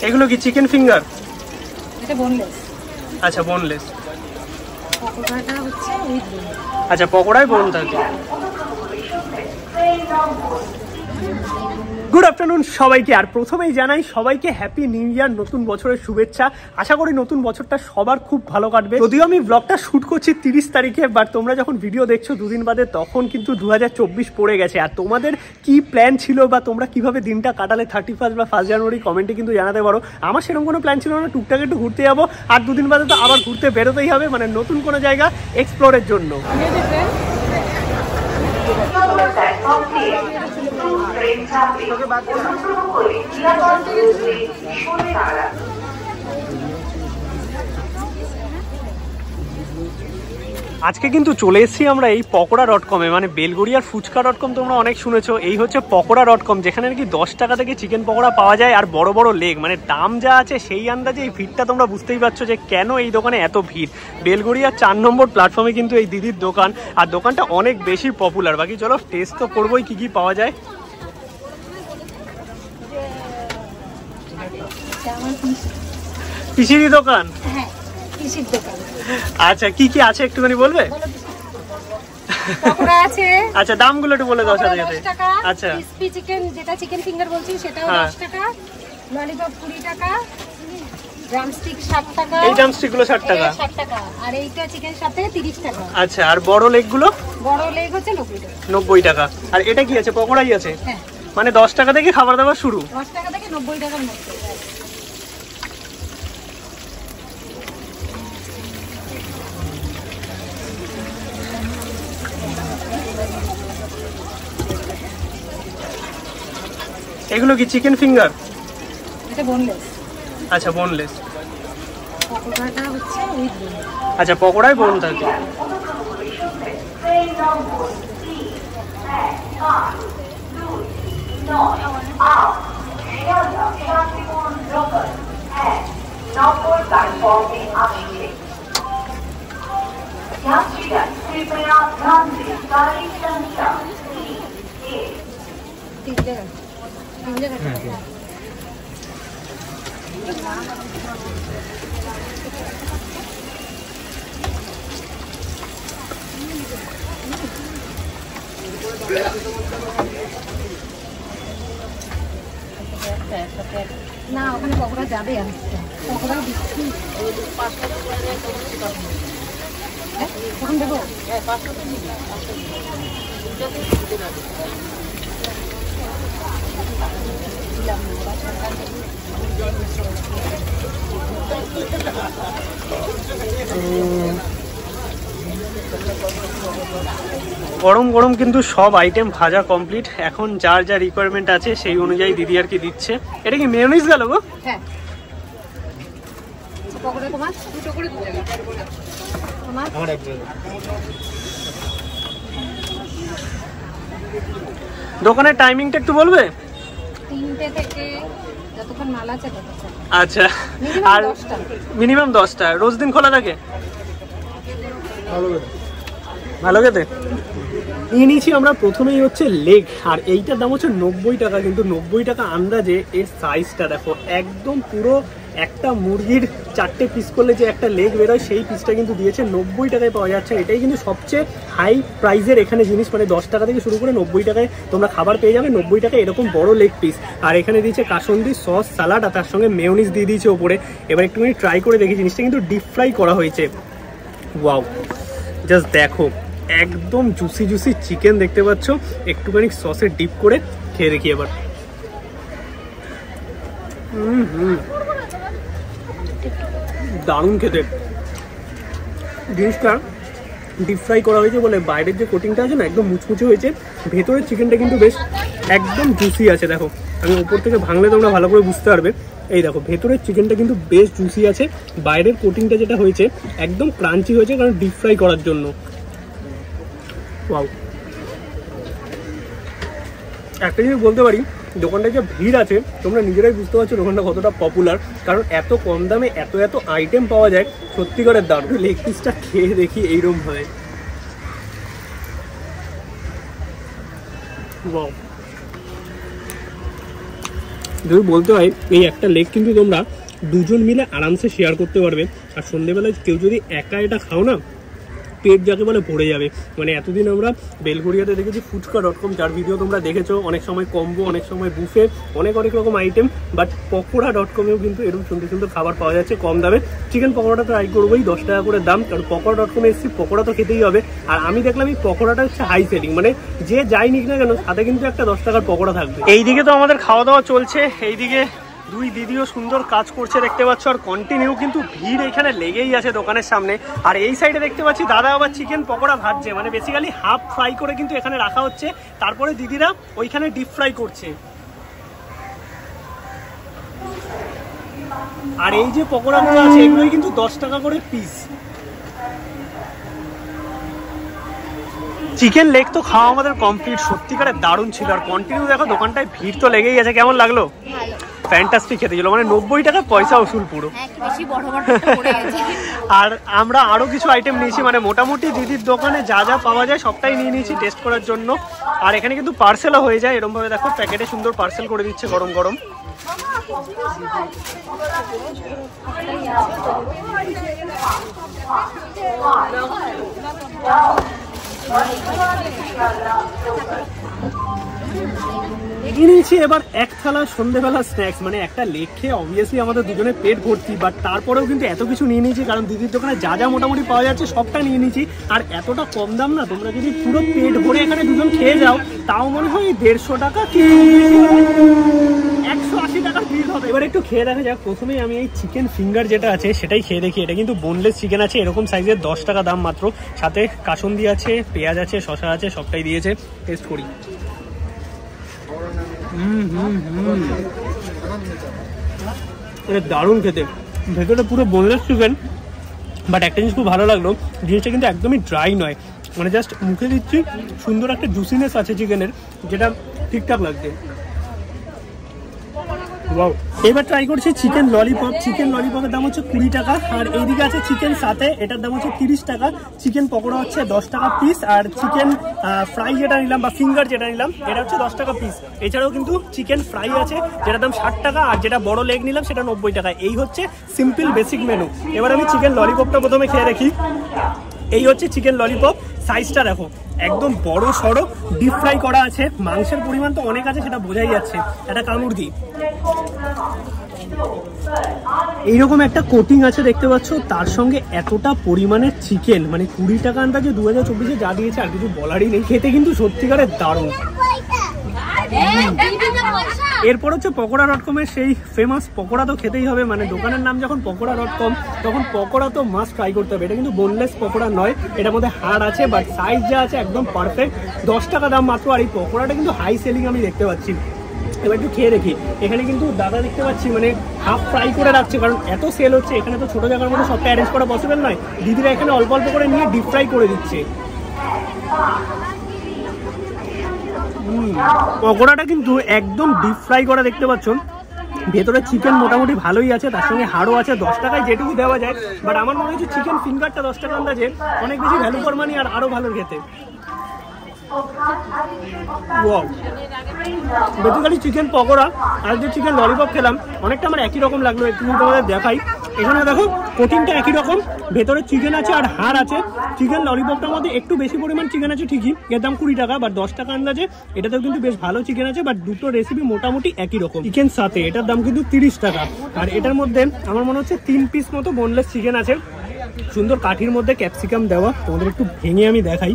এগুলো কি chicken finger? এটা বোনলেস। আচ্ছা বোনলেস। পকোড়াটা হচ্ছে উইথ বোন। আচ্ছা পকোড়ায় বোন থাকে। গুড আফটারনুন সবাইকে। আর প্রথমেই জানাই সবাইকে হ্যাপি নিউ ইয়ার, নতুন বছরের শুভেচ্ছা। আশা করি নতুন বছরটা সবার খুব ভালো কাটবে। যদিও আমি ব্লগটা শুট করছি 30 তারিখে, বাট তোমরা যখন ভিডিও দেখছো দুদিন বাদে তখন কিন্তু 2024 পড়ে গেছে। আর তোমাদের কি প্ল্যান ছিল বা তোমরা কিভাবে দিনটা কাটালে 31 বা 1 জানুয়ারি কমেন্টে কিন্তু জানাতে পারো। আমার সেরকম কোনো প্ল্যান ছিল না, টুকটাক একটু ঘুরতে যাবো, আর দুদিন বাদে তো আবার ঘুরতে বেরোতেই হবে, মানে নতুন কোনো জায়গা এক্সপ্লোরের জন্য। আজকে কিন্তু চলে এসেছি আমরা এই পকোড়া.com-এ, মানে বেলগড়িয়ার ফুচকা.com তোমরা অনেক শুনেছো। এই হচ্ছে পকোড়া.com, যেখানে নাকি 10 টাকা থেকে চিকেন পকোড়া পাওয়া যায়, আর বড় বড় লেগ। মানে দাম যা আছে সেই আন্দাজে এই ভিড়টা তোমরা বুঝতেই পারছো যে কেন এই দোকানে এত ভিড়। বেলগড়িয়ার 4 নম্বর প্ল্যাটফর্মে কিন্তু এই দিদির দোকান, আর দোকানটা অনেক বেশি পপুলার। বাকি চলো টেস্ট তো করবোই কি কি পাওয়া যায়। পিসির দোকান? হ্যাঁ, পিসির দোকান। আচ্ছা কি কি আছে একটুখানি বলবে? পকোড়া আছে। আচ্ছা দামগুলো একটু বলে দাও সাথে সাথে। 10 টাকা। আচ্ছা ক্রিসপি চিকেন, যেটা চিকেন ফিঙ্গার বলছি সেটাও 10 টাকা। ললিপপ 20 টাকা। ড্রামস্টিক 60 টাকা। এই ড্রামস্টিক গুলো 60 টাকা। 60 টাকা। আর এইটা চিকেন সাথে 30 টাকা। আচ্ছা আর বড় লেগ গুলো? বড় লেগ হচ্ছে 90 টাকা। 90 টাকা। আর এটা কি আছে? পকোড়াই আছে? হ্যাঁ। মানে 10 টাকা থেকে খাবার দাবার শুরু? 10 টাকা থেকে 90 টাকার মধ্যে। এগুলো কি চিকেন ফিঙ্গার? এটা বোনলেস। আচ্ছা বোনলেস। পকোড়াটা হচ্ছে উইথ বোন। আচ্ছা পকোড়ায় বোন থাকে। না ওখানে পকোড়া যাবে। পকোড়া দিচ্ছি তখন দেবো। গরম গরম কিন্তু সব আইটেম ভাজা কমপ্লিট। এখন যার যা রিকোয়ারমেন্ট আছে সেই অনুযায়ী দিদি আর কি দিচ্ছে। এটা কি মেয়োনিজ গেল গো? হ্যাঁ। পকোড়া তোমার দুটো করে দিতে হবে। আমার একটা। দোকানের টাইমিংটা একটু বলবে? 3টে থেকে যতক্ষণ মাল আছে ততক্ষণ। আচ্ছা আর মিনিমাম 10টা। রোজ দিন খোলা থাকে? ভালো খেতে। নিয়ে নিয়েছি আমরা প্রথমেই হচ্ছে লেগ, আর এইটার দাম হচ্ছে 90 টাকা। কিন্তু 90 টাকা আন্দাজে এর সাইজটা দেখো, একদম পুরো একটা মুরগির 4টে পিস করলে যে একটা লেগ বেরোয় সেই পিসটা কিন্তু দিয়েছে 90 টাকায় পাওয়া যাচ্ছে। এটাই কিন্তু সবচেয়ে হাই প্রাইসের এখানে জিনিস, মানে 10 টাকা থেকে শুরু করে 90 টাকায় তোমরা খাবার পেয়ে যাবে। 90 টাকায় এরকম বড় লেগ পিস। আর এখানে দিয়েছে কাসুন্দি সস, সালাড, আর তার সঙ্গে মেয়োনিজ দিয়ে দিয়েছে ওপরে। এবার একটুখানি ট্রাই করে দেখি। জিনিসটা কিন্তু ডিপ ফ্রাই করা হয়েছে। ওয়াও, জাস্ট দেখো একদম জুসি জুসি চিকেন দেখতে পাচ্ছ। একটুখানি সসে ডিপ করে খেয়ে দেখি এবার। দারুণ খেতে। জিনিসটা ডিপ ফ্রাই করা হয়েছে বলে বাইরের যে কোটিংটা আছে না একদম মুচমুচে হয়েছে, ভেতরের চিকেনটা কিন্তু বেশ একদম জুসি আছে। দেখো আমি উপর থেকে ভাঙলে তোমরা ভালো করে বুঝতে পারবে। এই দেখো ভেতরের চিকেনটা কিন্তু বেশ জুসি আছে, বাইরের কোটিংটা যেটা হয়েছে একদম ক্রাঞ্চি হয়েছে, কারণ ডিপ ফ্রাই করার জন্য। ওয়াও। একটা জিনিস বলতে পারি, দোকানটায় যে ভিড় আছে তোমরা নিজেরাই বুঝতে পারছো দোকানটা কতটা পপুলার, কারণ এত কম দামে এত এত আইটেম পাওয়া যায়। সত্যিকারের দারুণ। লেগ পিসটা খেয়ে দেখি এইরকম হয়। ওয়াও, যদি বলতে হয় এই একটা লেগ কিন্তু তোমরা দুজন মিলে আরামসে শেয়ার করতে পারবে। আর সন্ধ্যেবেলায় কেউ যদি একা এটা খাও না, পেট যাকে বলে ভরে যাবে। মানে এতদিন আমরা বেলঘরিয়াতে দেখেছি ফুচকা.com, যার ভিডিও তোমরা দেখেছো, অনেক সময় কম্বো, অনেক সময় বুফে, অনেক রকম আইটেম। বাট পকোড়া.com-এও কিন্তু এরকম সুন্দর সুন্দর খাবার পাওয়া যাচ্ছে কম দামে। চিকেন পকোড়াটা ট্রাই করবোই, 10 টাকা করে দাম, কারণ পকোড়া.com-এ এসেছি, পকোড়া তো খেতেই হবে। আর আমি দেখলাম এই পকোড়াটা হচ্ছে হাই সেলিং, মানে যে যাই নিক না কেন সাথে কিন্তু একটা 10 টাকার পকোড়া থাকবে। এইদিকে তো আমাদের খাওয়া দাওয়া চলছে, এইদিকে দুই দিদিও সুন্দর কাজ করছে দেখতে পাচ্ছ, আর কন্টিনিউ কিন্তু ভিড় এখানে লেগেই আছে দোকানের সামনে। আর এই সাইডে দেখতে পাচ্ছি দাদা আবার চিকেন পকোড়া ভাজছে, মানে বেসিক্যালি হাফ ফ্রাই করে কিন্তু এখানে রাখা হচ্ছে, তারপরে দিদিরা ওইখানে ডিপ ফ্রাই করছে। আর এই যে পকোড়াগুলো আছে এগুলোই কিন্তু 10 টাকা করে পিস। চিকেন লেগ তো খাওয়া আমাদের কমপ্লিট, সত্যিকারে দারুণ ছিল। আর কন্টিনিউ দেখো দোকানটায় ভিড় তো লেগেই আছে। কেমন লাগলো? ফ্যান্টাস্টিক খেতে ছিল, মানে 90 টাকা পয়সা উসুল পুরো। আর আমরা আরো কিছু আইটেম নিয়েছি, মানে মোটামুটি দিদির দোকানে যা যা পাওয়া যায় সবটাই নিয়ে নিয়েছি টেস্ট করার জন্য। আর এখানে কিন্তু পার্সেলও হয়ে যায়, এরকম ভাবে দেখো প্যাকেটে সুন্দর পার্সেল করে দিচ্ছে গরম গরম। নিয়েছি এবার এক থালা সন্ধ্যেবেলা স্ন্যাক্স, মানে একটা লেগ খেয়ে অবভিয়াসলি আমাদের দুজনের পেট ভর্তি, বাট তারপরেও কিন্তু এত কিছু নিয়ে নিয়েছি, কারণ দিদির দোকানে যা যা মোটামুটি পাওয়া যাচ্ছে সবটা নিয়ে নিয়েছি। আর এতটা কম দাম না, তোমরা যদি পুরো পেট ভরে এখানে দুজন খেয়ে যাও তাও মনে হয় 150 টাকা কি 180 টাকার বিল হবে। এবার একটু খেয়ে দেখা যাক। প্রথমেই আমি এই চিকেন ফিঙ্গার যেটা আছে সেটাই খেয়ে দেখি। এটা কিন্তু বোনলেস চিকেন আছে, এরকম সাইজের, 10 টাকা দাম মাত্র। সাথে কাসুন্দি আছে, পেঁয়াজ আছে, শসা আছে, সবটাই দিয়েছে। টেস্ট করি। এটা দারুণ খেতে, ভেতরে পুরো বোনলেস চিকেন। বাট একটা জিনিস খুব ভালো লাগলো, জিনিসটা কিন্তু একদমই ড্রাই নয়, মানে জাস্ট মুখে দিচ্ছি, সুন্দর একটা জুসিনেস আছে চিকেনের, যেটা ঠিকঠাক লাগছে। ওয়াও। এবার ট্রাই করছি চিকেন ললিপপ। চিকেন ললিপপের দাম হচ্ছে 20 টাকা। আর এইদিকে আছে চিকেন সাথে, এটার দাম হচ্ছে 30 টাকা। চিকেন পকোড়া হচ্ছে 10 টাকা পিস। আর চিকেন ফ্রাই যেটা নিলাম বা ফিঙ্গার যেটা নিলাম এটা হচ্ছে 10 টাকা পিস। এছাড়াও কিন্তু চিকেন ফ্রাই আছে যেটার দাম 60 টাকা, আর যেটা বড় লেগ নিলাম সেটা 90 টাকা। এই হচ্ছে সিম্পল বেসিক মেনু। এবার আমি চিকেন ললিপপটা প্রথমে খেয়ে দেখি। এই হচ্ছে চিকেন ললিপপ, সাইজটা দেখো একদম বড় সড়ো, ডিপ ফ্রাই করা আছে, মাংসের পরিমাণ তো অনেক আছে সেটা বোঝাই যাচ্ছে। একটা কামড় দিই। এইরকম একটা কোটিং আছে দেখতে পাচ্ছ, তার সঙ্গে এতটা পরিমাণের চিকেন, মানে 20 টাকা আন্দাজে 2024-এ যা দিয়েছে আর কিছু বলারই নেই। খেতে কিন্তু সত্যিকারের দারুণ। এরপর হচ্ছে পকোড়া.com-এর সেই ফেমাস পকোড়া তো খেতেই হবে, মানে দোকানের নাম যখন পকোড়া.com তখন পকোড়া তো মাস্ট ট্রাই করতে হবে। এটা কিন্তু বোনলেস পকোড়া নয়, এটার মধ্যে হাড় আছে, বাট সাইজ যা আছে একদম পারফেক্ট। 10 টাকা দাম মাত্র। আর এই পকোড়াটা কিন্তু হাই সেলিং আমি দেখতে পাচ্ছি। এবার একটু খেয়ে দেখি। এখানে কিন্তু দাদা দেখতে পাচ্ছি মানে হাফ ফ্রাই করে রাখছে, কারণ এত সেল হচ্ছে, এখানে তো ছোটো জায়গার মধ্যে সবটা অ্যারেঞ্জ করা পসিবল নয়। দিদিরা এখানে অল্প অল্প করে নিয়ে ডিপ ফ্রাই করে দিচ্ছে। পকোড়াটা কিন্তু একদম ডিপ ফ্রাই করা দেখতে পাচ্ছ। ভেতরে চিকেন মোটামুটি ভালোই আছে, তার সঙ্গে হাড়ও আছে। 10 টাকায় যেটুকু দেওয়া যায়, বাট আমার মনে হচ্ছে চিকেন ফিঙ্গারটা 10 টাকা আন্দাজে অনেক বেশি ভ্যালু ফর মানি, আর আরও ভালো খেতে। বেসিক্যালি চিকেন পকোড়া আর যে চিকেন ললিপপ খেলাম অনেকটা আমার একই রকম লাগলো। একটু তোমাদের দেখাই। এখানে দেখো কোটিংটা একই রকম, ভেতরে চিকেন আছে আর হাড় আছে। চিকেন ললিপপটার মধ্যে একটু বেশি পরিমাণ চিকেন আছে ঠিকই, এর দাম 20 টাকা, বাট 10 টাকা আন্দাজে এটাতেও কিন্তু বেশ ভালো চিকেন আছে। বাট দুটো রেসিপি মোটামুটি একই রকম। চিকেন সাথে এটার দাম কিন্তু 30 টাকা। আর এটার মধ্যে আমার মনে হচ্ছে 3 পিস মতো বোনলেস চিকেন আছে, সুন্দর কাঠির মধ্যে ক্যাপসিকাম দেওয়া। তোমাদের একটু ভেঙে আমি দেখাই।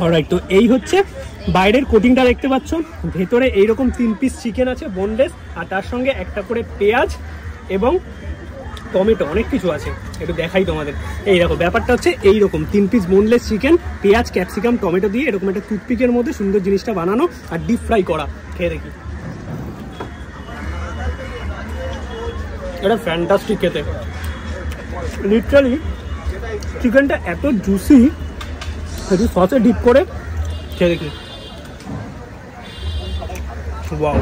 অলরাইট, তো এই হচ্ছে বাইরের কোটিংটা দেখতে পাচ্ছ। ভেতরে এইরকম 3 পিস চিকেন আছে বোনলেস, আর তার সঙ্গে একটা করে পেঁয়াজ এবং টমেটো, অনেক কিছু আছে। একটু দেখাই তোমাদের। এই দেখো ব্যাপারটা হচ্ছে এইরকম 3 পিস বোনলেস চিকেন, পেঁয়াজ, ক্যাপসিকাম, টমেটো দিয়ে এরকম একটা টুথপিকের মধ্যে সুন্দর জিনিসটা বানানো আর ডিপ ফ্রাই করা। খেয়ে দেখি। এটা ফ্যান্টাস্টিক খেতে, লিটারালি চিকেনটা এত জুসি। একটু সসে ডিপ করে খেয়ে দেখি। ওয়াও।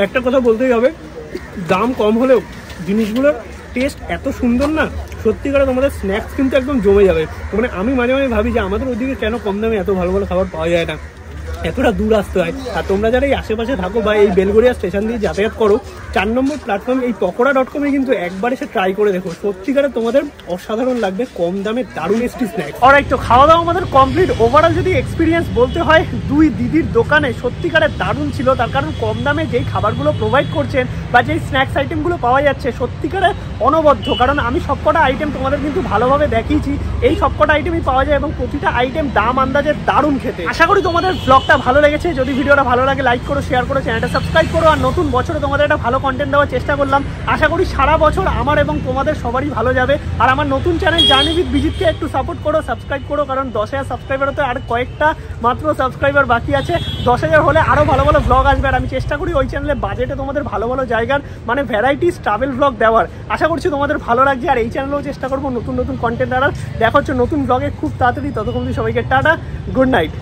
একটা কথা বলতেই হবে, দাম কম হলেও জিনিসগুলোর টেস্ট এত সুন্দর না, সত্যিকারে তোমাদের স্ন্যাক্স কিন্তু একদম জমে যাবে। মানে আমি মাঝে মাঝে ভাবি যে আমাদের ওইদিকে কেন কম দামে এত ভালো ভালো খাবার পাওয়া যায় না। এতটা দূর আসতে হয়। আর তোমরা যারা এই আশেপাশে থাকো বা এই বেলগড়িয়া স্টেশন দিয়ে যাতায়াত করো, 4 নম্বর প্ল্যাটফর্ম এই পকোড়া.com কিন্তু একবার এসে ট্রাই করে দেখো, সত্যিকারে তোমাদের অসাধারণ লাগবে, কম দামে দারুণ টেস্টি স্ন্যাক্স। অলরাইট, তো খাওয়া দাওয়া আমাদের কমপ্লিট। ওভারঅল যদি এক্সপিরিয়েন্স বলতে হয়, দুই দিদির দোকানে সত্যিকারে দারুণ ছিল, তার কারণ কম দামে যেই খাবারগুলো প্রোভাইড করছেন বা যেই স্ন্যাক্স আইটেমগুলো পাওয়া যাচ্ছে সত্যিকারে অনবদ্য। কারণ আমি সবকটা আইটেম তোমাদের কিন্তু ভালোভাবে দেখিয়েছি, এই সবকটা আইটেমই পাওয়া যায় এবং প্রতিটা আইটেম দাম আন্দাজে দারুণ খেতে। আশা করি তোমাদের ব্লগটা ভালো লেগেছে। যদি ভিডিওটা ভালো লাগে লাইক করো, শেয়ার করো, চ্যানেলটা সাবস্ক্রাইব করো। আর নতুন বছরে তোমাদের একটা ভালো কন্টেন্ট দেওয়ার চেষ্টা করলাম। আশা করি সারা বছর আমার এবং তোমাদের সবারই ভালো যাবে। আর আমার নতুন চ্যানেল জার্নি উইথ বিজিতকে একটু সাপোর্ট করো, সাবস্ক্রাইব করো, কারণ 10,000 সাবস্ক্রাইবার হতে আর কয়েকটা মাত্র সাবস্ক্রাইবার বাকি আছে। 10,000 হলে আরও ভালো ভালো ব্লগ আসবে। আর আমি চেষ্টা করি ওই চ্যানেলে বাজেটে তোমাদের ভালো ভালো জায়গার মানে ভ্যারাইটিস ট্রাভেল ব্লগ দেওয়ার। আশা করছি তোমাদের ভালো লাগছে। আর এই চ্যানেলেও চেষ্টা করবো নতুন নতুন কন্টেন্ট আনার। দেখা হচ্ছে নতুন ব্লগে খুব তাড়াতাড়ি। ততক্ষণ সবাইকে টাটা, গুড নাইট।